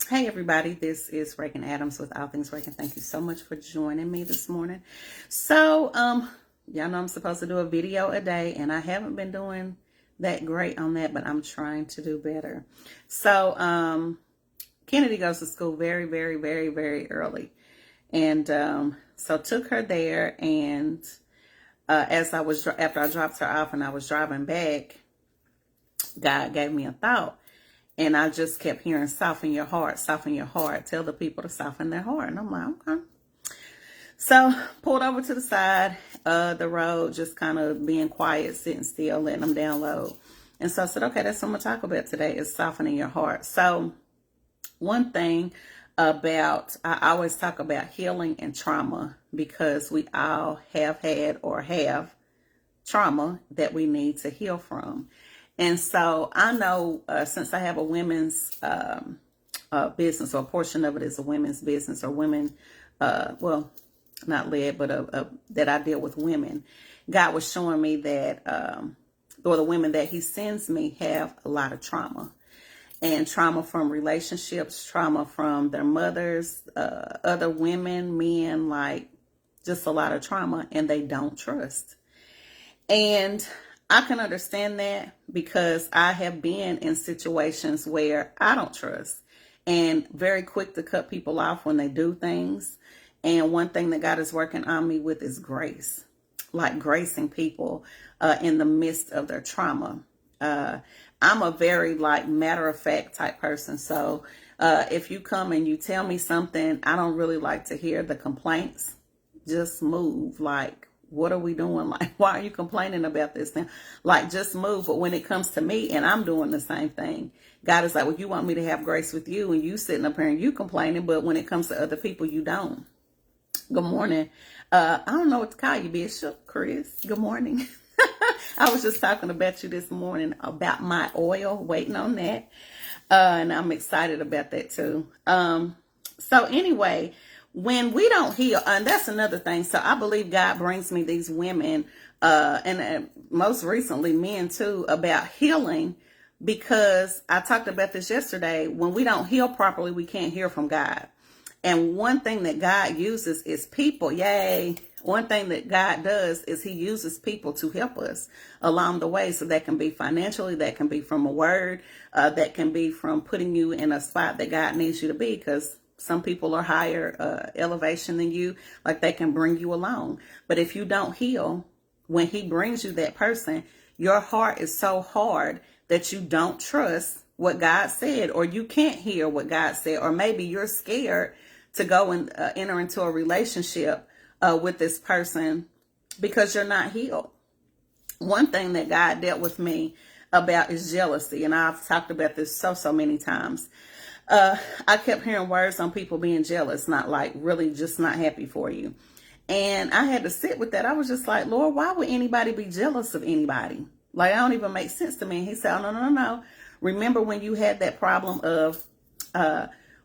Hey everybody, this is Regan Adams with All Things Regan. Thank you so much for joining me this morning. So, y'all know I'm supposed to do a video a day, and I haven't been doing that great on that, but I'm trying to do better. So, Kennedy goes to school very, very, very, very early. And so took her there, and after I dropped her off and I was driving back, God gave me a thought. And I just kept hearing, soften your heart, soften your heart. Tell the people to soften their heart. And I'm like, okay. So pulled over to the side of the road, just kind of being quiet, sitting still, letting them download. And so I said, okay, that's what I'm going to talk about today, is softening your heart. So one thing I always talk about healing and trauma, because we all have had or have trauma that we need to heal from. And so I know since I have a women's business, or a portion of it is a women's business, or women, well, not led, but that I deal with women, God was showing me that, or the women that he sends me have a lot of trauma. And trauma from relationships, trauma from their mothers, other women, men, like just a lot of trauma, and they don't trust. And I can understand that, because I have been in situations where I don't trust, and very quick to cut people off when they do things. And one thing that God is working on me with is grace, like gracing people in the midst of their trauma. I'm a very matter of fact type person. So if you come and you tell me something, I don't really like to hear the complaints. Just move. Like, what are we doing? Like, why are you complaining about this thing? Like, just move. But when it comes to me and I'm doing the same thing, God is like, well, you want me to have grace with you, and you sitting up here and you complaining, but when it comes to other people, you don't. Good morning. I don't know what to call you, Bishop Chris. Good morning. I was just talking about you this morning about my oil, waiting on that. And I'm excited about that too. So anyway, when we don't heal, and that's another thing. So I believe God brings me these women, and most recently men too, about healing, because I talked about this yesterday. When we don't heal properly, we can't hear from God. And one thing that God uses is people. Yay. One thing that God does is he uses people to help us along the way. So that can be financially, that can be from a word, that can be from putting you in a spot that God needs you to be, because some people are higher elevation than you, like they can bring you along. But if you don't heal, when he brings you that person, your heart is so hard that you don't trust what God said, or you can't hear what God said, or maybe you're scared to go and enter into a relationship with this person because you're not healed. One thing that God dealt with me about is jealousy, and I've talked about this so many times. I kept hearing words on people being jealous, not like really just not happy for you. And I had to sit with that. I was just like, Lord, why would anybody be jealous of anybody? Like, I don't even make sense to me. And he said, oh, no. Remember when you had that problem of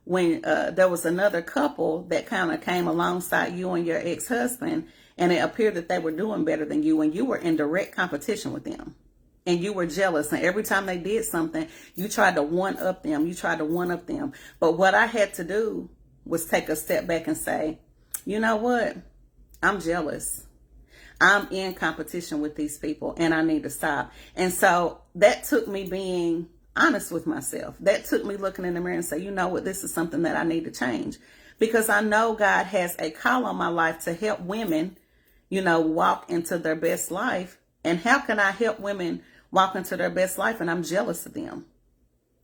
when there was another couple that kind of came alongside you and your ex-husband, and it appeared that they were doing better than you, and you were in direct competition with them. And you were jealous. And every time they did something, you tried to one-up them. But what I had to do was take a step back and say, you know what? I'm jealous. I'm in competition with these people, and I need to stop. And so that took me being honest with myself. That took me looking in the mirror and say, you know what? This is something that I need to change. Because I know God has a call on my life to help women, walk into their best life. And how can I help women walk into their best life and I'm jealous of them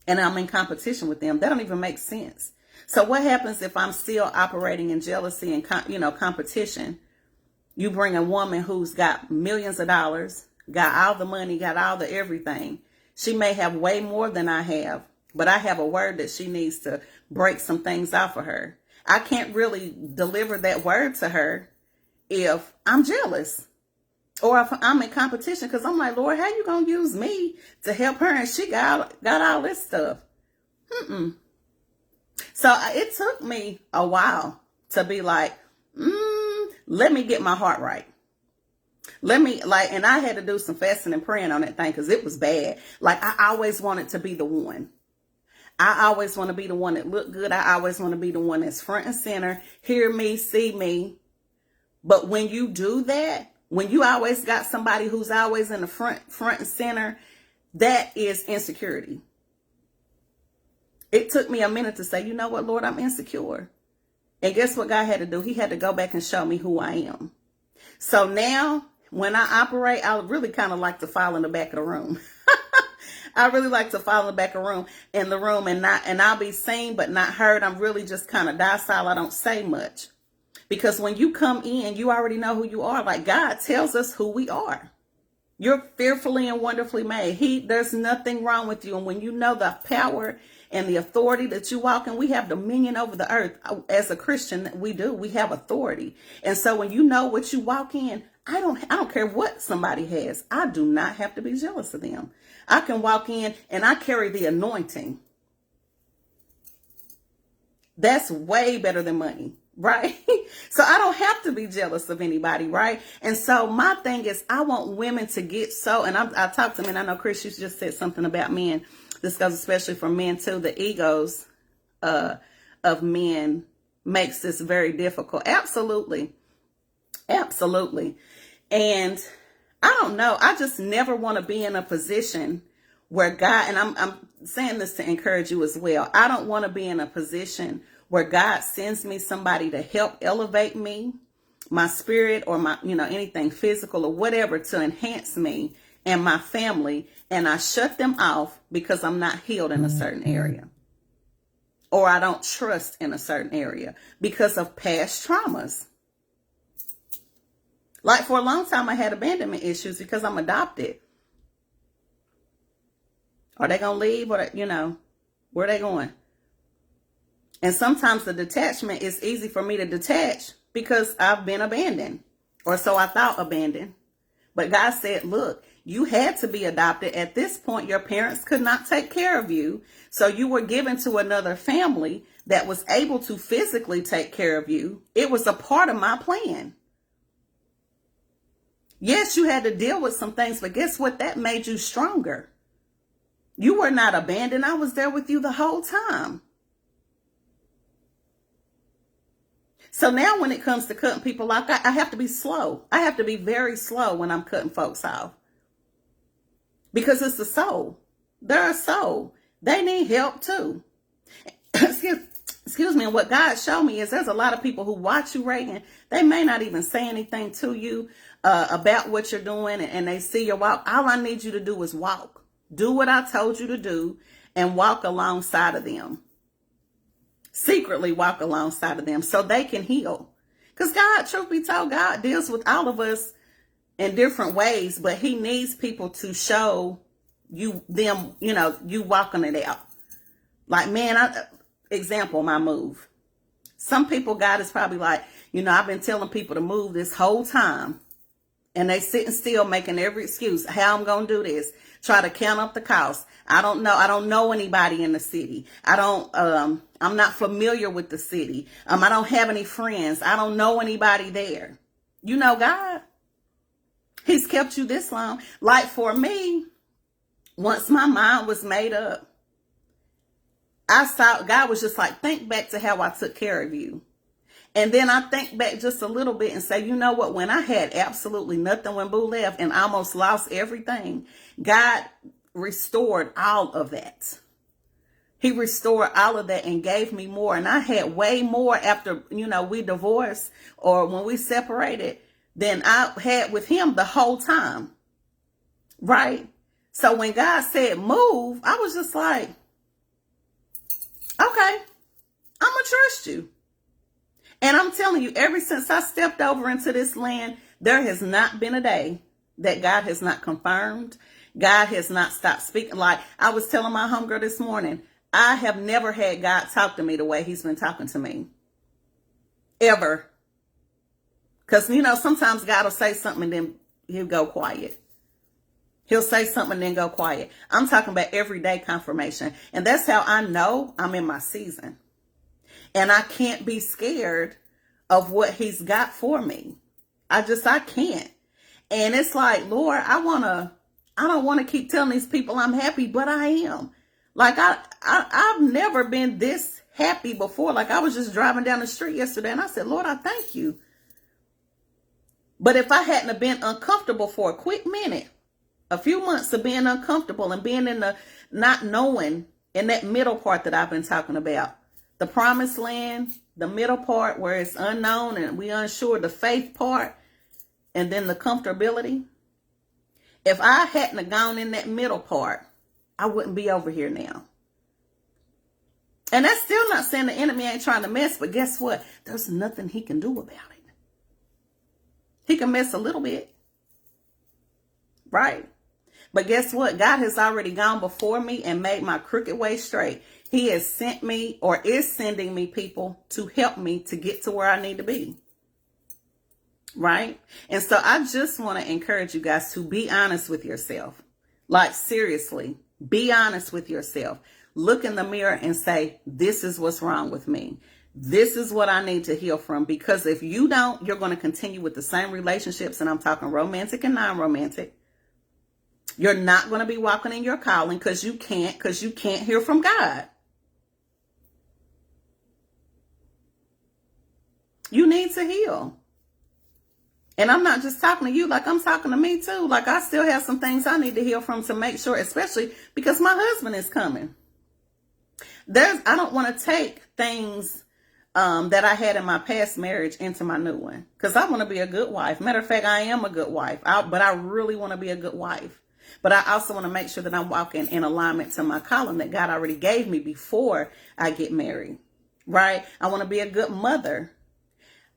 and I'm in competition with them? That don't even make sense. So what happens if I'm still operating in jealousy and competition? You bring a woman who's got millions of dollars, got all the money, got all the everything. She may have way more than I have, but I have a word that she needs to break some things off of her. I can't really deliver that word to her if I'm jealous. Or if I'm in competition, because I'm like, Lord, how you going to use me to help her? And she got all this stuff. So it took me a while to be like, let me get my heart right. And I had to do some fasting and praying on that thing, because it was bad. Like, I always wanted to be the one. I always want to be the one that look good. I always want to be the one that's front and center. Hear me, see me. But when you do that, when you always got somebody who's always in the front and center, that is insecurity. It took me a minute to say, you know what, Lord, I'm insecure. And guess what God had to do? He had to go back and show me who I am. So now when I operate, I really kind of like to fall in the back of the room. I really like to fall in the back of the room and I'll be seen but not heard. I'm really just kind of docile. I don't say much. Because when you come in, you already know who you are. Like God tells us who we are. You're fearfully and wonderfully made. There's nothing wrong with you. And when you know the power and the authority that you walk in, we have dominion over the earth. As a Christian, we do. We have authority. And so when you know what you walk in, I don't care what somebody has. I do not have to be jealous of them. I can walk in and I carry the anointing. That's way better than money, right? So I don't have to be jealous of anybody, right? And so my thing is, I want women to get so, and I talk to men. I know Chris, you just said something about men. This goes especially for men too. The egos of men makes this very difficult. Absolutely. Absolutely. And I don't know. I just never want to be in a position where God, and I'm saying this to encourage you as well. I don't want to be in a position where God sends me somebody to help elevate me, my spirit, or my, anything physical or whatever to enhance me and my family, and I shut them off because I'm not healed in a certain area, or I don't trust in a certain area because of past traumas. Like for a long time, I had abandonment issues because I'm adopted. Are they going to leave? Or, where are they going? And sometimes the detachment is easy for me to detach because I've been abandoned, or so I thought abandoned. But God said, look, you had to be adopted. At this point, your parents could not take care of you. So you were given to another family that was able to physically take care of you. It was a part of my plan. Yes, you had to deal with some things, but guess what? That made you stronger. You were not abandoned. I was there with you the whole time. So now when it comes to cutting people off, I have to be slow. I have to be very slow when I'm cutting folks off. Because it's the soul. They're a soul. They need help too. Excuse me. And what God showed me is there's a lot of people who watch you, Regan. They may not even say anything to you about what you're doing, and they see your walk. All I need you to do is walk. Do what I told you to do and walk alongside of them. Secretly walk alongside of them so they can heal. Because God, truth be told, God deals with all of us in different ways, but he needs people to show you walking it out. Like, man, example, my move. Some people, God is probably like, I've been telling people to move this whole time. And they sitting still making every excuse. How I'm going to do this. Try to count up the cost. I don't know. I don't know anybody in the city. I'm not familiar with the city. I don't have any friends. I don't know anybody there. God, he's kept you this long. Like for me, once my mind was made up, I saw God was just like, think back to how I took care of you. And then I think back just a little bit and say, you know what? When I had absolutely nothing when Boo left and almost lost everything, God restored all of that. He restored all of that and gave me more. And I had way more after, we divorced or when we separated than I had with him the whole time. Right? So when God said move, I was just like, okay, I'm going to trust you. And I'm telling you, ever since I stepped over into this land, there has not been a day that God has not confirmed. God has not stopped speaking. Like I was telling my homegirl this morning, I have never had God talk to me the way he's been talking to me. Ever. Because, sometimes God will say something and then he'll go quiet. He'll say something and then go quiet. I'm talking about everyday confirmation. And that's how I know I'm in my season. And I can't be scared of what he's got for me. I can't. And it's like, Lord, I don't want to keep telling these people I'm happy, but I am. Like I've never been this happy before. Like I was just driving down the street yesterday and I said, Lord, I thank you. But if I hadn't have been uncomfortable for a quick minute, a few months of being uncomfortable and being in the not knowing, in that middle part that I've been talking about, the promised land, the middle part where it's unknown and we unsure, the faith part, and then the comfortability. If I hadn't have gone in that middle part, I wouldn't be over here now. And that's still not saying the enemy ain't trying to mess, but guess what? There's nothing he can do about it. He can mess a little bit, right? But guess what? God has already gone before me and made my crooked way straight. He has sent me, or is sending me, people to help me to get to where I need to be. Right? And so I just want to encourage you guys to be honest with yourself. Like seriously, be honest with yourself. Look in the mirror and say, this is what's wrong with me. This is what I need to heal from. Because if you don't, you're going to continue with the same relationships. And I'm talking romantic and non-romantic. You're not going to be walking in your calling because you can't hear from God. You need to heal. And I'm not just talking to you, like I'm talking to me too. Like I still have some things I need to heal from to make sure, especially because my husband is coming. I don't want to take things that I had in my past marriage into my new one. Because I want to be a good wife. Matter of fact, I am a good wife. But I really want to be a good wife. But I also want to make sure that I'm walking in alignment to my calling that God already gave me before I get married. Right? I want to be a good mother.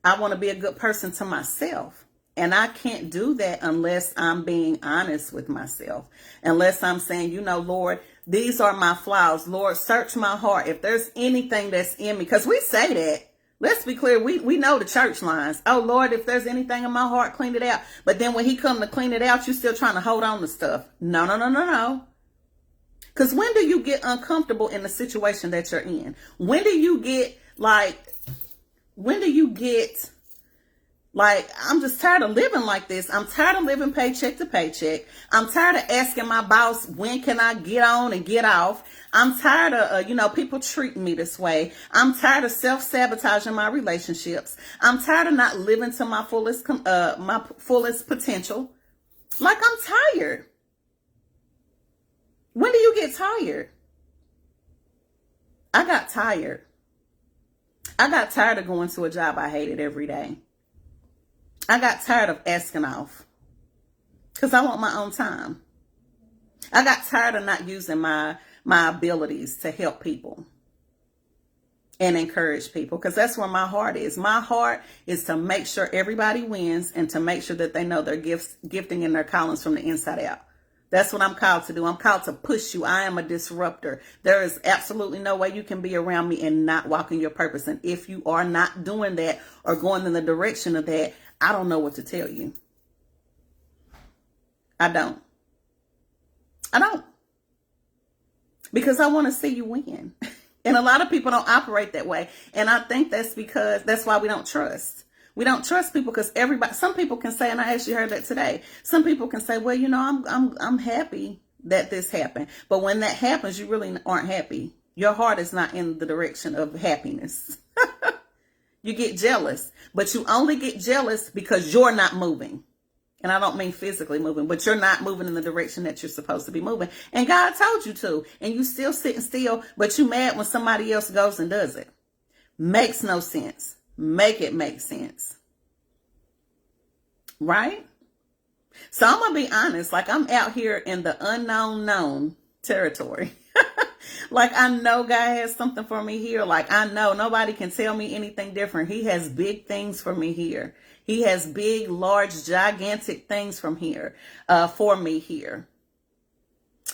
I want to be a good person to myself. And I can't do that unless I'm being honest with myself. Unless I'm saying, Lord, these are my flaws. Lord, search my heart. If there's anything that's in me, because we say that. Let's be clear. We know the church lines. Oh, Lord, if there's anything in my heart, clean it out. But then when he come to clean it out, you're still trying to hold on to stuff. No. Because when do you get uncomfortable in the situation that you're in? When do you get I'm just tired of living like this. I'm tired of living paycheck to paycheck. I'm tired of asking my boss, when can I get on and get off? I'm tired of, people treating me this way. I'm tired of self-sabotaging my relationships. I'm tired of not living to my fullest potential. Like I'm tired. When do you get tired? I got tired. I got tired of going to a job I hated every day. I got tired of asking off because I want my own time. I got tired of not using my abilities to help people and encourage people, because that's where my heart is. My heart is to make sure everybody wins and to make sure that they know their gifting and their callings from the inside out. That's what I'm called to do. I'm called to push you. I am a disruptor. There is absolutely no way you can be around me and not walk in your purpose. And if you are not doing that or going in the direction of that, I don't know what to tell you. I don't. Because I want to see you win. And a lot of people don't operate that way. And I think that's why we don't trust. We don't trust people because some people can say, and I actually heard that today. Some people can say, well, I'm happy that this happened. But when that happens, you really aren't happy. Your heart is not in the direction of happiness. You get jealous, but you only get jealous because you're not moving. And I don't mean physically moving, but you're not moving in the direction that you're supposed to be moving. And God told you to, and you still sitting still, but you mad when somebody else goes and does it. Makes no sense. Make it make sense. Right? So I'm going to be honest, like I'm out here in the unknown known territory. Like I know God has something for me here. Like I know nobody can tell me anything different. He has big things for me here. He has big, large, gigantic things for me here.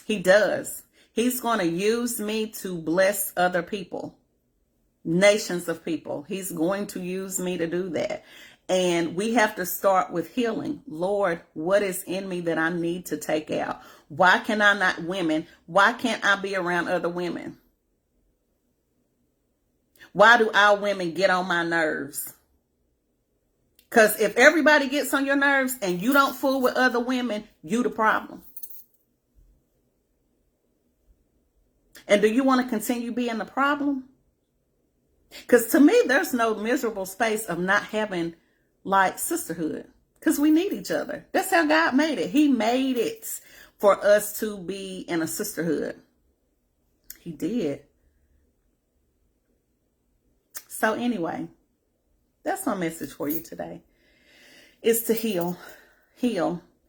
He does. He's going to use me to bless other people, nations of people. He's going to use me to do that. And we have to start with healing. Lord, what is in me that I need to take out? Why can I not Why can't I be around other women? Why do our women get on my nerves? Because if everybody gets on your nerves and you don't fool with other women, you the problem. And do you want to continue being the problem? Because to me, there's no miserable space of not having like sisterhood, because we need each other. That's how God made it. He made it for us to be in a sisterhood. He did. So anyway, that's my message for you today. Is to heal.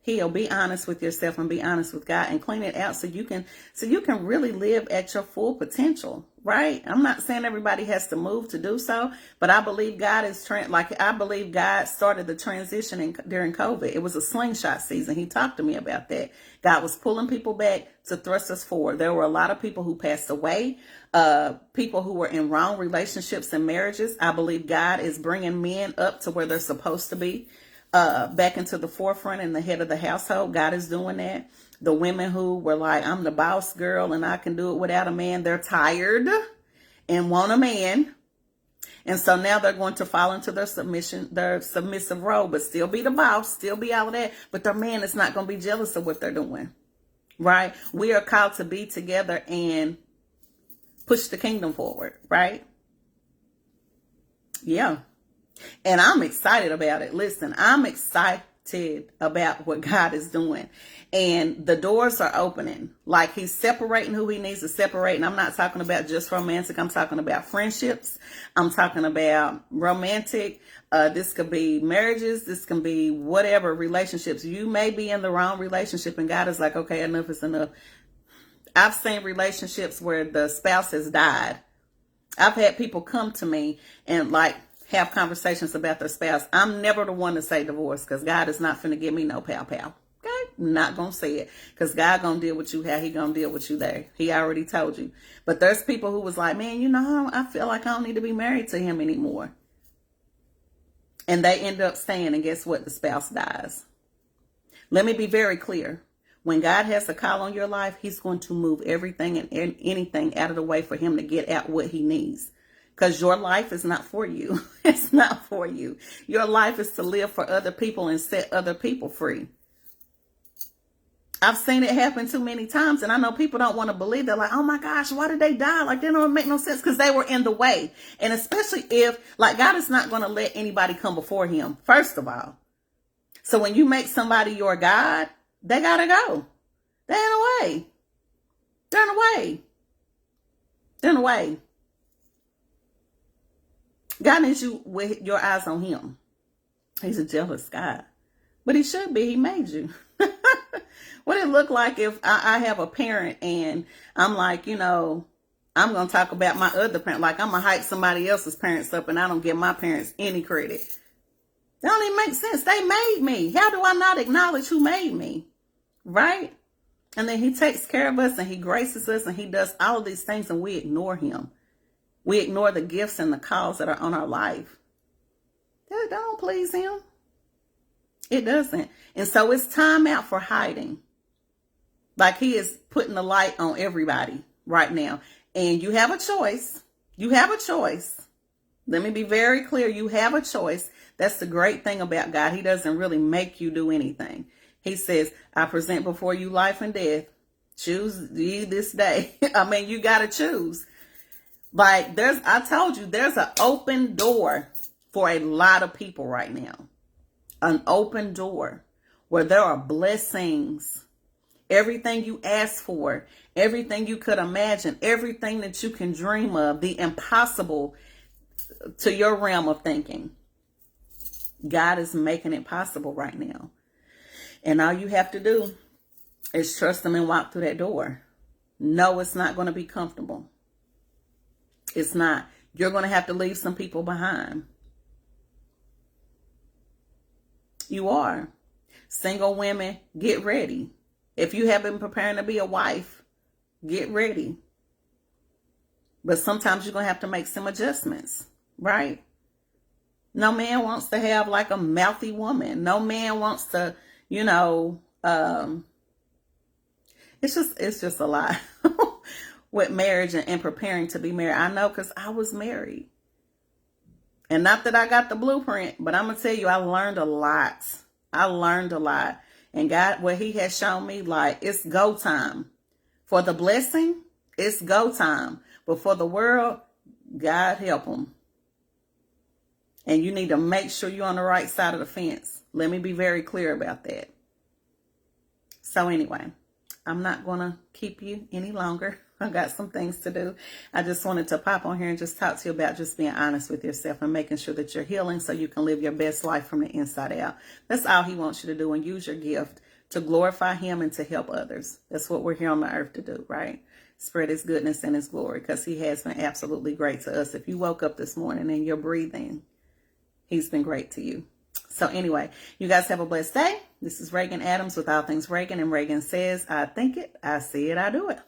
Be honest with yourself and be honest with God, and clean it out so you can really live at your full potential, right? I'm not saying everybody has to move to do so, but I believe God is I believe God started the transition during COVID. It was a slingshot season. He talked to me about that. God was pulling people back to thrust us forward. There were a lot of people who passed away, people who were in wrong relationships and marriages. I believe God is bringing men up to where they're supposed to be. Back into the forefront and the head of the household. God is doing that. The women who were like, I'm the boss girl and I can do it without a man, they're tired and want a man. And so now they're going to fall into their submissive role, but still be the boss, still be all of that. But their man is not going to be jealous of what they're doing, right? We are called to be together and push the kingdom forward, right? Yeah. And I'm excited about it. Listen, I'm excited about what God is doing. And the doors are opening. Like he's separating who he needs to separate. And I'm not talking about just romantic. I'm talking about friendships. I'm talking about romantic. This could be marriages. This can be whatever relationships. You may be in the wrong relationship and God is like, okay, enough is enough. I've seen relationships where the spouse has died. I've had people come to me and like, have conversations about their spouse. I'm never the one to say divorce, because God is not finna give me no pow. Okay? Not gonna say it, because God gonna deal with you how he gonna deal with you there. He already told you. But there's people who was like, man, I feel like I don't need to be married to him anymore. And they end up staying, and guess what? The spouse dies. Let me be very clear. When God has a call on your life, he's going to move everything and anything out of the way for him to get out what he needs. Because your life is not for you. It's not for you. Your life is to live for other people and set other people free. I've seen it happen too many times. And I know people don't want to believe. They're like, oh my gosh, why did they die? Like, that don't make no sense, because they were in the way. And especially if, like, God is not going to let anybody come before him, first of all. So when you make somebody your God, they got to go. They're in the way. They're in the way. They're in the way. God needs you with your eyes on him. He's a jealous God. But he should be. He made you. What it look like if I have a parent and I'm like, I'm going to talk about my other parent. Like I'm going to hype somebody else's parents up and I don't give my parents any credit. That don't even make sense. They made me. How do I not acknowledge who made me? Right? And then he takes care of us and he graces us and he does all of these things and we ignore him. We ignore the gifts and the calls that are on our life. That don't please him. It doesn't. And so it's time out for hiding. Like he is putting the light on everybody right now. And you have a choice. You have a choice. Let me be very clear. You have a choice. That's the great thing about God. He doesn't really make you do anything. He says, I present before you life and death. Choose ye this day. I mean, you got to choose. Like I told you, there's an open door for a lot of people right now. An open door where there are blessings. Everything you ask for, everything you could imagine, everything that you can dream of, the impossible to your realm of thinking. God is making it possible right now. And all you have to do is trust him and walk through that door. No, it's not going to be comfortable. It's not. You're going to have to leave some people behind. You are. Single women, get ready. If you have been preparing to be a wife, get ready. But sometimes you're going to have to make some adjustments, right? No man wants to have like a mouthy woman. No man wants to, it's just a lot with marriage and preparing to be married. I know, because I was married. And not that I got the blueprint, but I'm going to tell you, I learned a lot. And God, what he has shown me, like, it's go time. For the blessing, It's go time. But for the world, God help them. And you need to make sure you're on the right side of the fence. Let me be very clear about that. So anyway, I'm not going to keep you any longer. I got some things to do. I just wanted to pop on here and just talk to you about just being honest with yourself and making sure that you're healing so you can live your best life from the inside out. That's all he wants you to do, and use your gift to glorify him and to help others. That's what we're here on the earth to do, right? Spread his goodness and his glory, because he has been absolutely great to us. If you woke up this morning and you're breathing, he's been great to you. So anyway, you guys have a blessed day. This is Regan Adams with All Things Regan, and Regan says, I think it, I see it, I do it.